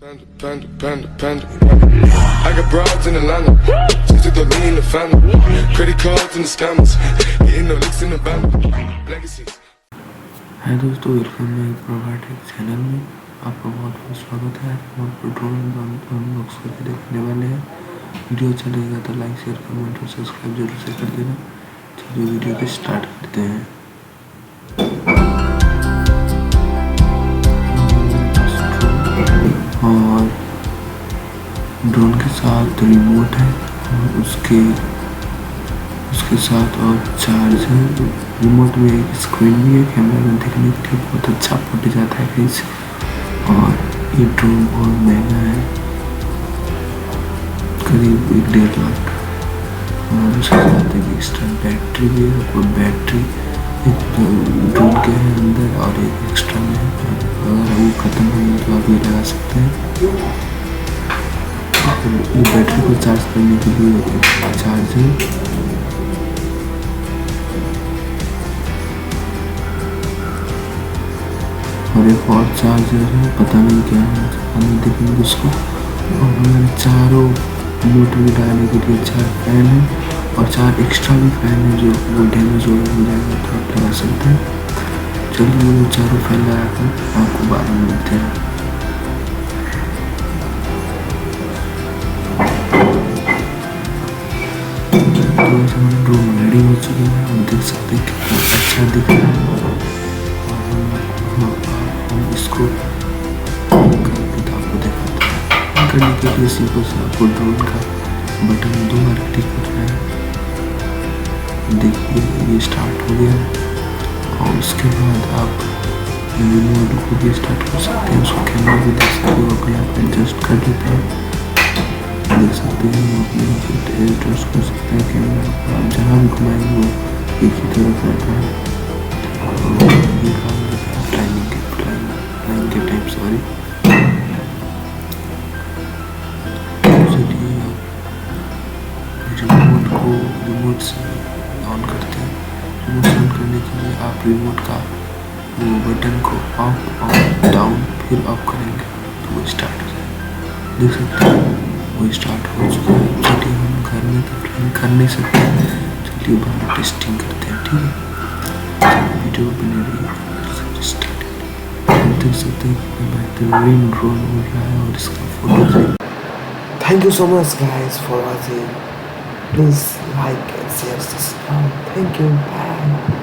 Panda. I got broads in Atlanta. Just took the lean in the family. Credit cards and the scammers. Getting no licks in the band. Legacies. हाय दोस्तों, welcome my provided channel में आपका बहुत बहुत स्वागत है। हम drone unbox करके देखने वाले हैं। वीडियो अच्छा लगेगा तो लाइक शेयर कमेंट और सब्सक्राइब जरूर से कर देना। चलिए वीडियो को स्टार्ट करते हैं। और ड्रोन के साथ रिमोट है और उसके साथ और चार्ज है। रिमोट में एक स्क्रीन भी है, कैमरा में देखने के लिए बहुत अच्छा फोटो जाता है गाइस। और ये ड्रोन बहुत महंगा है, करीब 1.5 लाख। और उसके साथ एक एक्स्ट्रा बैटरी भी है। और बैटरी एक ड्रोन के है अंदर और एक एक्स्ट्रा में है। अगर वो ख़त्म हो गया तो आप ये लगा सकते हैं। ये बैटरी को चार्ज करने के लिए चार्ज है। और एक और चार्जर है, पता नहीं क्या है, हम देखेंगे उसको। और हमारे चारों मोटर में डालने के लिए 4 फैन है और 4 एक्स्ट्रा भी फैन है, जो वो डैमेज हो जाएगा तो आप लगा सकते हैं। चलिए वो चारों फैन लगाकर आपको बाद में मिलते हैं। तो ऐसे हमारे ड्रोन रेडी हो चुके हैं। हम देख सकते हैं कितना अच्छा दिख रहा है। हम इसको करके आपको दिखाते हैं। करने के लिए सिंपल से आपको ड्रोन का बटन 2 बार क्लिक करना है। देखिए ये स्टार्ट हो गया और उसके बाद आप रिमोट को भी स्टार्ट कर सकते हैं। उसको कैमरा भी देख सकते हो, अपने आप एडजस्ट कर लेते हैं। देख सकते हैं अपने एडजस्ट कर सकते हैं। कैमरा को आप जहाँ भी घुमाएंगे वो एक ही तरफ रहता है। और ये काम फ्लाइंग के टाइम सॉरी। चलिए आप रिमोट से ऑन करते हैं। रिमोट से ऑन करने के लिए आप रिमोट का वो बटन को अप डाउन फिर अप करेंगे तो वो स्टार्ट हो जाएगा। देख सकते हैं वो स्टार्ट हो चुका है। चलिए हम घर में तो फ्लाइंग कर नहीं सकते, चलिए बाहर टेस्टिंग करते हैं, ठीक है। वीडियो बने रही देख सकते हैं बेहतरीन ड्रोन उड़ रहा है और इसका photo. Thank you so much guys for watching. Please like and share, subscribe. Thank you. Bye.